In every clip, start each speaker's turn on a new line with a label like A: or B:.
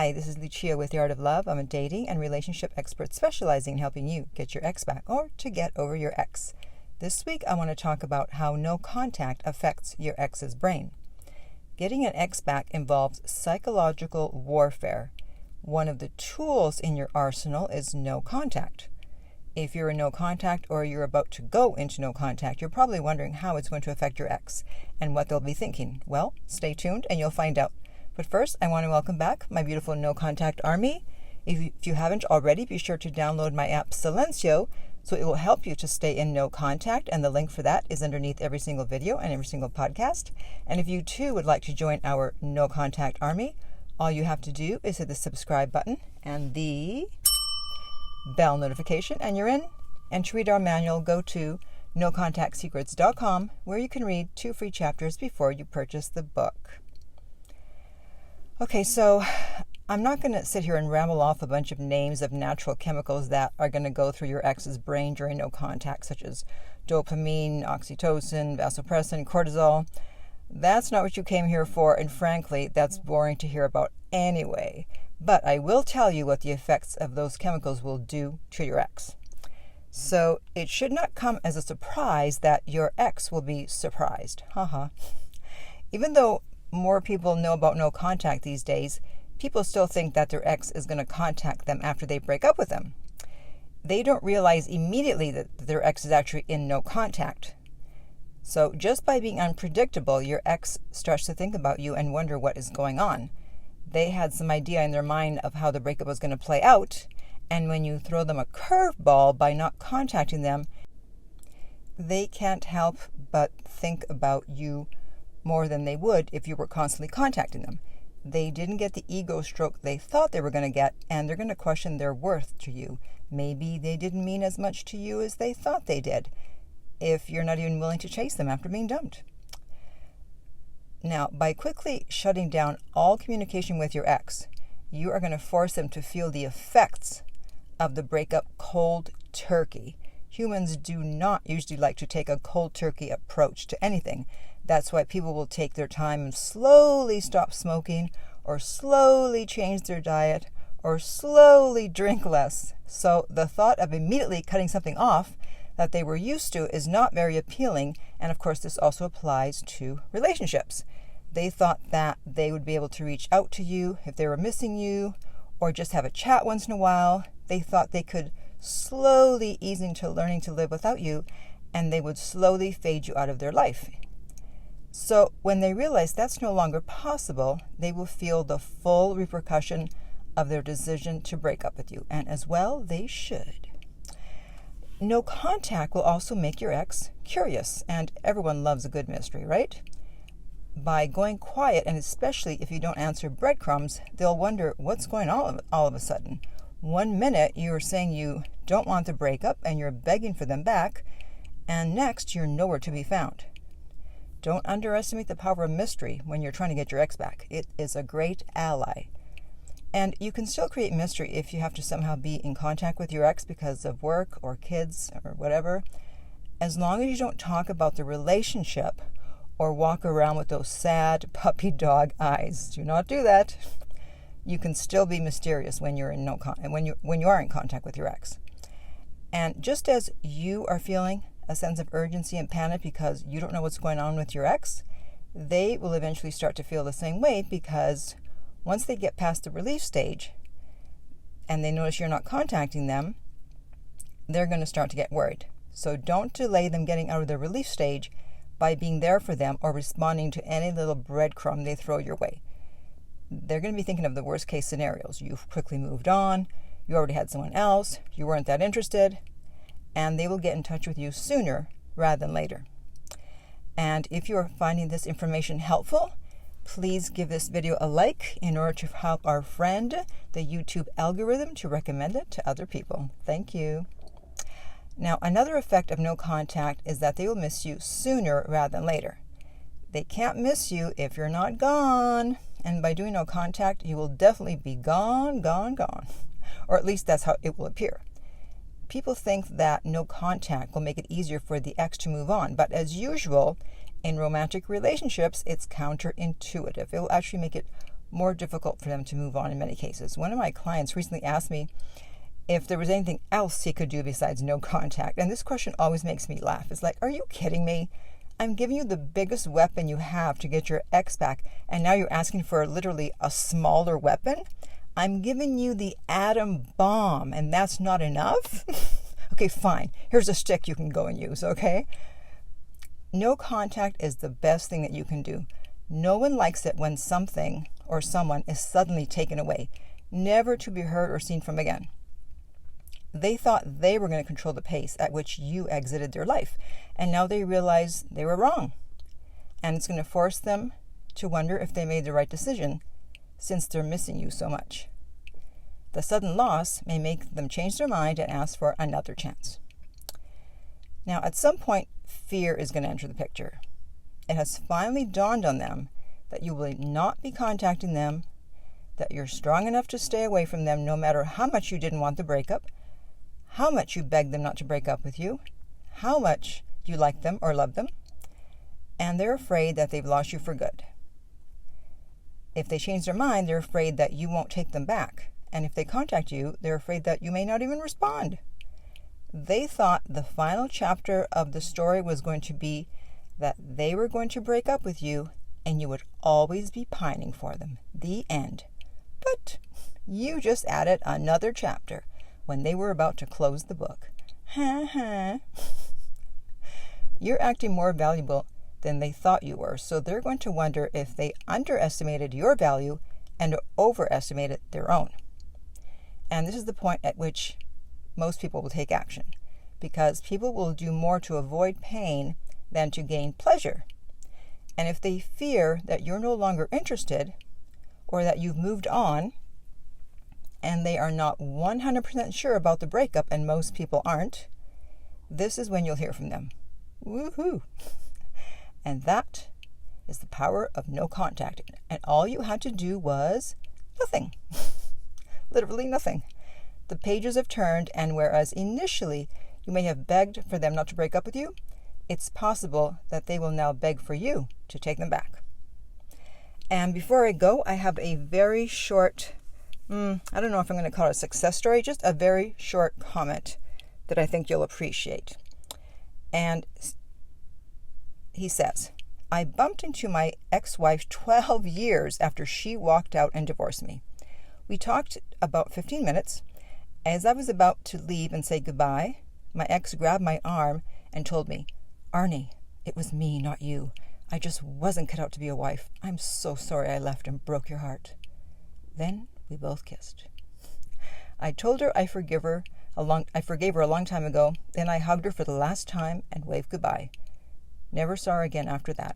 A: Hi, this is Lucia with The Art of Love. I'm a dating and relationship expert specializing in helping you get your ex back or to get over your ex. This week, I want to talk about how no contact affects your ex's brain. Getting an ex back involves psychological warfare. One of the tools in your arsenal is no contact. If you're in no contact or you're about to go into no contact, you're probably wondering how it's going to affect your ex and what they'll be thinking. Well, stay tuned and you'll find out. But first, I want to welcome back my beautiful No Contact Army. If you haven't already, be sure to download my app Silencio so it will help you to stay in no contact, and the link for that is underneath every single video and every single podcast. And if you too would like to join our No Contact Army, all you have to do is hit the subscribe button and the bell notification and you're in. And to read our manual, go to nocontactsecrets.com where you can read 2 free chapters before you purchase the book. Okay, so I'm not going to sit here and ramble off a bunch of names of natural chemicals that are going to go through your ex's brain during no contact, such as dopamine, oxytocin, vasopressin, cortisol. That's not what you came here for, and frankly, that's boring to hear about anyway. But I will tell you what the effects of those chemicals will do to your ex. So it should not come as a surprise that your ex will be surprised. Even though more people know about no contact these days, people still think that their ex is going to contact them after they break up with them. They don't realize immediately that their ex is actually in no contact. So just by being unpredictable, your ex starts to think about you and wonder what is going on. They had some idea in their mind of how the breakup was going to play out, and when you throw them a curveball by not contacting them, they can't help but think about you more than they would if you were constantly contacting them. They didn't get the ego stroke they thought they were going to get, and they're going to question their worth to you. Maybe they didn't mean as much to you as they thought they did, if you're not even willing to chase them after being dumped. Now, by quickly shutting down all communication with your ex, you are going to force them to feel the effects of the breakup cold turkey. Humans do not usually like to take a cold turkey approach to anything. That's why people will take their time and slowly stop smoking, or slowly change their diet, or slowly drink less. So the thought of immediately cutting something off that they were used to is not very appealing. And of course, this also applies to relationships. They thought that they would be able to reach out to you if they were missing you, or just have a chat once in a while. They thought they could slowly ease into learning to live without you, and they would slowly fade you out of their life. So when they realize that's no longer possible, they will feel the full repercussion of their decision to break up with you, and as well they should. No contact will also make your ex curious, and everyone loves a good mystery, right? By going quiet, and especially if you don't answer breadcrumbs, they'll wonder what's going on all of a sudden. 1 minute you're saying you don't want the breakup and you're begging for them back, and next you're nowhere to be found. Don't underestimate the power of mystery when you're trying to get your ex back. It is a great ally. And you can still create mystery if you have to somehow be in contact with your ex because of work or kids or whatever. As long as you don't talk about the relationship or walk around with those sad puppy dog eyes. Do not do that. You can still be mysterious when you're in when you are in contact with your ex. And just as you are feeling a sense of urgency and panic because you don't know what's going on with your ex, they will eventually start to feel the same way, because once they get past the relief stage and they notice you're not contacting them, they're going to start to get worried. So don't delay them getting out of the relief stage by being there for them or responding to any little breadcrumb they throw your way. They're going to be thinking of the worst case scenarios. You've quickly moved on, you already had someone else, you weren't that interested, and they will get in touch with you sooner rather than later. And if you are finding this information helpful, please give this video a like in order to help our friend, the YouTube algorithm, to recommend it to other people. Thank you. Now, another effect of no contact is that they will miss you sooner rather than later. They can't miss you if you're not gone. And by doing no contact, you will definitely be gone. Or at least that's how it will appear. People think that no contact will make it easier for the ex to move on. But as usual, in romantic relationships, it's counterintuitive. It will actually make it more difficult for them to move on in many cases. One of my clients recently asked me if there was anything else he could do besides no contact. And this question always makes me laugh. It's like, are you kidding me? I'm giving you the biggest weapon you have to get your ex back, and now you're asking for literally a smaller weapon? I'm giving you the atom bomb, and that's not enough? Okay, fine. Here's a stick you can go and use, okay? No contact is the best thing that you can do. No one likes it when something or someone is suddenly taken away, never to be heard or seen from again. They thought they were going to control the pace at which you exited their life, and now they realize they were wrong. And it's going to force them to wonder if they made the right decision, since they're missing you so much. The sudden loss may make them change their mind and ask for another chance. Now, at some point, fear is going to enter the picture. It has finally dawned on them that you will not be contacting them, that you're strong enough to stay away from them no matter how much you didn't want the breakup, how much you begged them not to break up with you, how much you like them or love them, and they're afraid that they've lost you for good. If they change their mind, they're afraid that you won't take them back. And if they contact you, they're afraid that you may not even respond. They thought the final chapter of the story was going to be that they were going to break up with you and you would always be pining for them. The end. But you just added another chapter when they were about to close the book. You're acting more valuable than they thought you were, so they're going to wonder if they underestimated your value and overestimated their own. And this is the point at which most people will take action, because people will do more to avoid pain than to gain pleasure. And if they fear that you're no longer interested or that you've moved on, and they are not 100% sure about the breakup, and most people aren't, this is when you'll hear from them. Woohoo! And that is the power of no contact. And all you had to do was nothing. Literally nothing. The pages have turned, and whereas initially you may have begged for them not to break up with you, it's possible that they will now beg for you to take them back. And before I go, I have a very short, I don't know if I'm going to call it a success story, just a very short comment that I think you'll appreciate. And he says, I bumped into my ex-wife 12 years after she walked out and divorced me. We talked about 15 minutes. As I was about to leave and say goodbye, my ex grabbed my arm and told me, Arnie, it was me, not you. I just wasn't cut out to be a wife. I'm so sorry I left and broke your heart. Then we both kissed. I told her I forgave her a long time ago. Then I hugged her for the last time and waved goodbye. Never saw her again after that.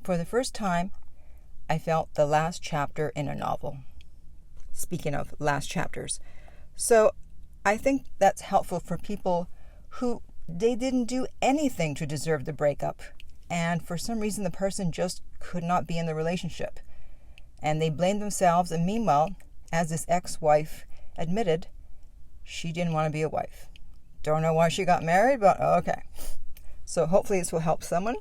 A: For the first time, I felt the last chapter in a novel. Speaking of last chapters. So I think that's helpful for people who they didn't do anything to deserve the breakup. And for some reason, the person just could not be in the relationship. And they blamed themselves. And meanwhile, as this ex-wife admitted, she didn't want to be a wife. Don't know why she got married, but okay. So hopefully this will help someone.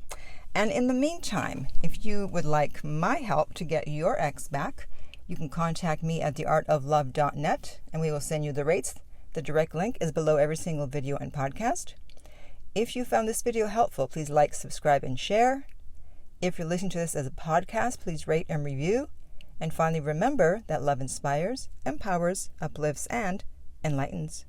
A: And in the meantime, if you would like my help to get your ex back, you can contact me at theartoflove.net, and we will send you the rates. The direct link is below every single video and podcast. If you found this video helpful, please like, subscribe, and share. If you're listening to this as a podcast, please rate and review. And finally, remember that love inspires, empowers, uplifts, and enlightens.